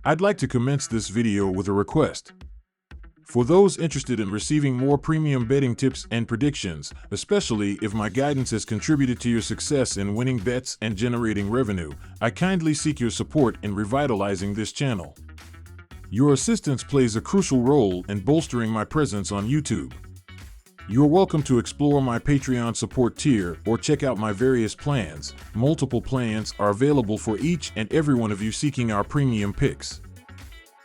I'd like to commence this video with a request. For those interested in receiving more premium betting tips and predictions, especially if my guidance has contributed to your success in winning bets and generating revenue, I kindly seek your support in revitalizing this channel. Your assistance plays a crucial role in bolstering my presence on YouTube. You're welcome to explore my Patreon support tier or check out my various plans. Multiple plans are available for each and every one of you seeking our premium picks.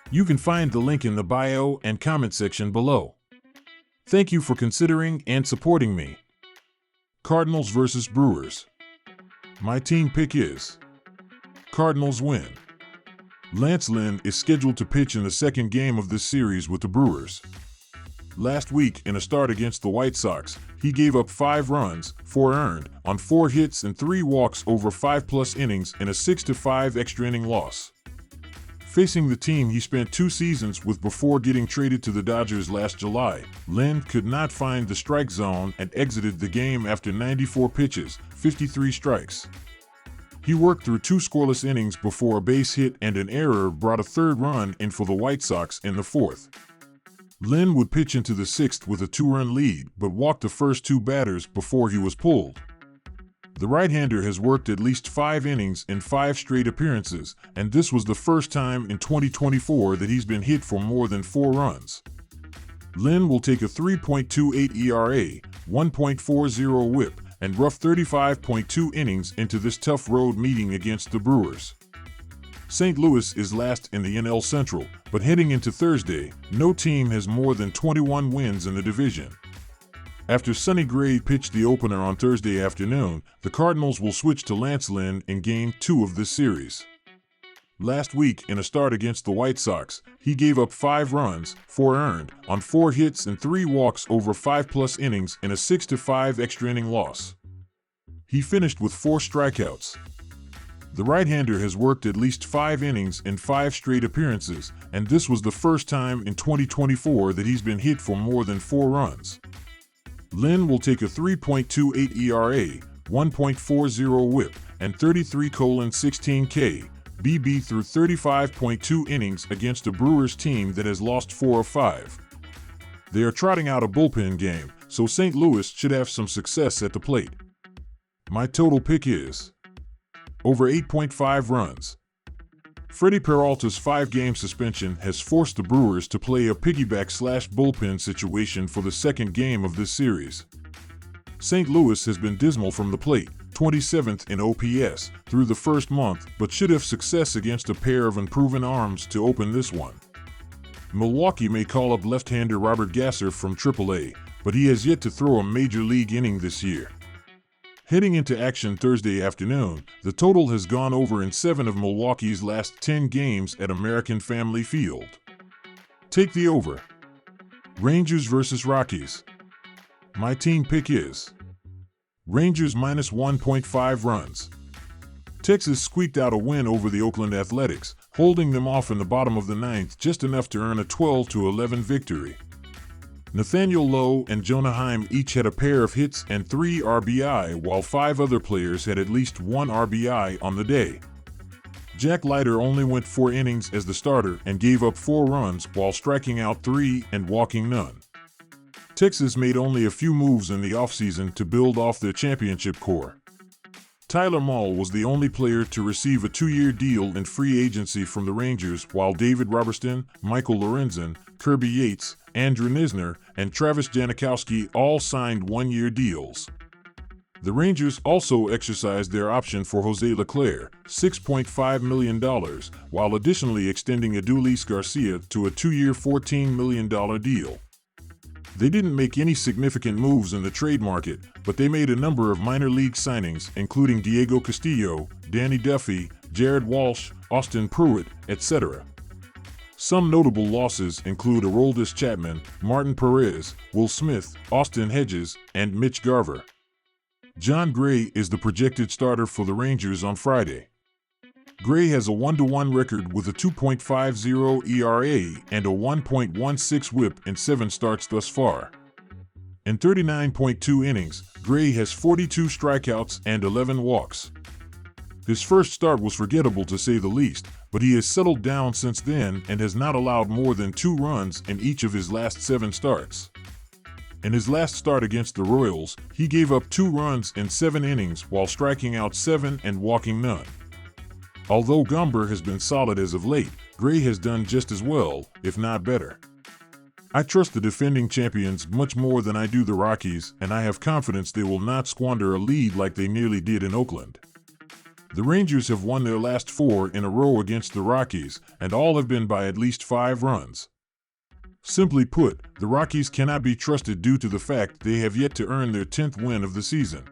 You can find the link in the bio and comment section below. Thank you for considering and supporting me. Cardinals vs. Brewers. My team pick is Cardinals win. Lance Lynn is scheduled to pitch in the second game of this series with the Brewers. Last week, in a start against the White Sox, he gave up 5 runs, 4 earned, on 4 hits and 3 walks over 5+ innings in a 6-5 extra inning loss. Facing the team he spent 2 seasons with before getting traded to the Dodgers last July, Lynn could not find the strike zone and exited the game after 94 pitches, 53 strikes. He worked through 2 scoreless innings before a base hit and an error brought a 3rd run in for the White Sox in the 4th. Lynn would pitch into the 6th with a 2-run lead, but walked the first 2 batters before he was pulled. The right-hander has worked at least 5 innings in 5 straight appearances, and this was the first time in 2024 that he's been hit for more than 4 runs. Lynn will take a 3.28 ERA, 1.40 WHIP, and rough 35.2 innings into this tough road meeting against the Brewers. St. Louis is last in the NL Central, but heading into Thursday, no team has more than 21 wins in the division. After Sonny Gray pitched the opener on Thursday afternoon, the Cardinals will switch to Lance Lynn in Game 2 of this series. Last week, in a start against the White Sox, he gave up 5 runs, 4 earned, on 4 hits and 3 walks over 5+ innings in a 6-5 extra inning loss. He finished with 4 strikeouts. The right-hander has worked at least 5 innings in 5 straight appearances, and this was the first time in 2024 that he's been hit for more than 4 runs. Lynn will take a 3.28 ERA, 1.40 WHIP, and 33:16 BB through 35.2 innings against a Brewers team that has lost 4 of 5. They are trotting out a bullpen game, so St. Louis should have some success at the plate. My total pick is over 8.5 runs. Freddie Peralta's 5-game suspension has forced the Brewers to play a piggyback/bullpen situation for the second game of this series. St. Louis has been dismal from the plate, 27th in OPS, through the first month, but should have success against a pair of unproven arms to open this one. Milwaukee may call up left-hander Robert Gasser from AAA, but he has yet to throw a major league inning this year. Heading into action Thursday afternoon, the total has gone over in 7 of Milwaukee's last 10 games at American Family Field. Take the over. Rangers vs. Rockies. My team pick is Rangers minus 1.5 runs. Texas squeaked out a win over the Oakland Athletics, holding them off in the bottom of the 9th just enough to earn a 12-11 victory. Nathaniel Lowe and Jonah Heim each had a pair of hits and 3 RBI, while 5 other players had at least 1 RBI on the day. Jack Leiter only went 4 innings as the starter and gave up 4 runs while striking out 3 and walking none. Texas made only a few moves in the offseason to build off their championship core. Tyler Mahle was the only player to receive a 2-year deal in free agency from the Rangers, while David Robertson, Michael Lorenzen, Kirby Yates, Andrew Knizner, and Travis Janikowski all signed 1-year deals. The Rangers also exercised their option for Jose Leclerc, $6.5 million, while additionally extending Adolis Garcia to a 2-year $14 million deal. They didn't make any significant moves in the trade market, but they made a number of minor league signings, including Diego Castillo, Danny Duffy, Jared Walsh, Austin Pruitt, etc. Some notable losses include Aroldis Chapman, Martin Perez, Will Smith, Austin Hedges, and Mitch Garver. John Gray is the projected starter for the Rangers on Friday. Gray has a 1-1 record with a 2.50 ERA and a 1.16 WHIP in 7 starts thus far. In 39.2 innings, Gray has 42 strikeouts and 11 walks. His first start was forgettable to say the least, but he has settled down since then and has not allowed more than 2 runs in each of his last 7 starts. In his last start against the Royals, he gave up 2 runs in 7 innings while striking out 7 and walking none. Although Gomber has been solid as of late, Gray has done just as well, if not better. I trust the defending champions much more than I do the Rockies, and I have confidence they will not squander a lead like they nearly did in Oakland. The Rangers have won their last 4 in a row against the Rockies, and all have been by at least 5 runs. Simply put, the Rockies cannot be trusted due to the fact they have yet to earn their 10th win of the season.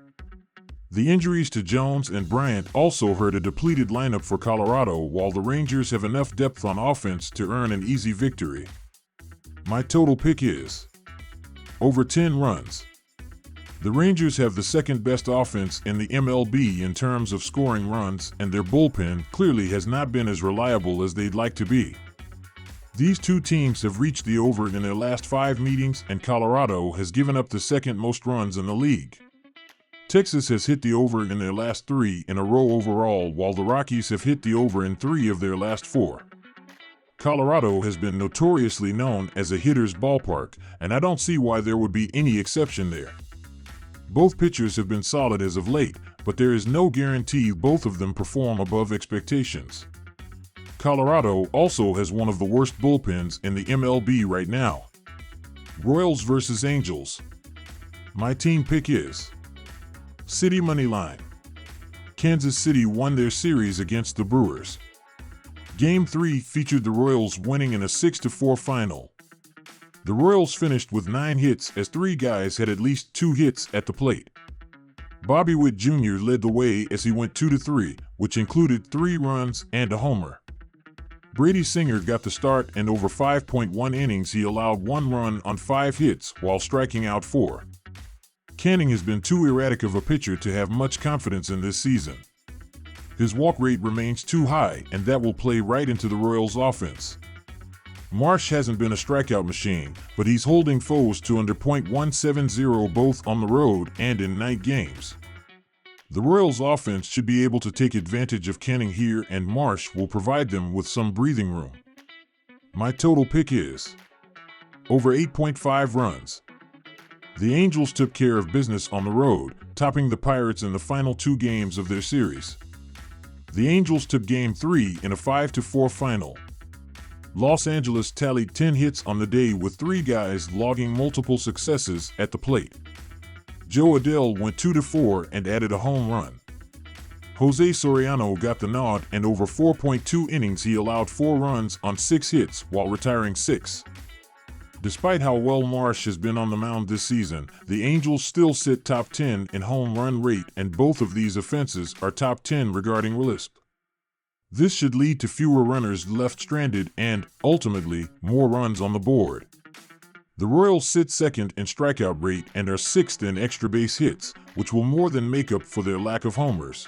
The injuries to Jones and Bryant also hurt a depleted lineup for Colorado, while the Rangers have enough depth on offense to earn an easy victory. My total pick is over 10 runs. The Rangers have the second best offense in the MLB in terms of scoring runs, and their bullpen clearly has not been as reliable as they'd like to be. These two teams have reached the over in their last 5 meetings, and Colorado has given up the second most runs in the league. Texas has hit the over in their last 3 in a row overall, while the Rockies have hit the over in 3 of their last 4. Colorado has been notoriously known as a hitter's ballpark, and I don't see why there would be any exception there. Both pitchers have been solid as of late, but there is no guarantee both of them perform above expectations. Colorado also has one of the worst bullpens in the MLB right now. Royals versus Angels. My team pick is City Moneyline. Kansas City won their series against the Brewers. Game 3 featured the Royals winning in a 6-4 final. The Royals finished with 9 hits as 3 guys had at least 2 hits at the plate. Bobby Witt Jr. led the way as he went 2-3, which included 3 runs and a homer. Brady Singer got the start, and over 5.1 innings he allowed 1 run on 5 hits while striking out 4. Canning has been too erratic of a pitcher to have much confidence in this season. His walk rate remains too high, and that will play right into the Royals' offense. Marsh hasn't been a strikeout machine, but he's holding foes to under .170 both on the road and in night games. The Royals' offense should be able to take advantage of Canning here, and Marsh will provide them with some breathing room. My total pick is over 8.5 runs. The Angels took care of business on the road, topping the Pirates in the final 2 games of their series. The Angels took Game 3 in a 5-4 final. Los Angeles tallied 10 hits on the day, with 3 guys logging multiple successes at the plate. Joe Adell went 2-4 and added a home run. Jose Soriano got the nod, and over 4.2 innings he allowed 4 runs on 6 hits while retiring 6. Despite how well Marsh has been on the mound this season, the Angels still sit top 10 in home run rate, and both of these offenses are top 10 regarding WRISP. This should lead to fewer runners left stranded and, ultimately, more runs on the board. The Royals sit second in strikeout rate and are 6th in extra base hits, which will more than make up for their lack of homers.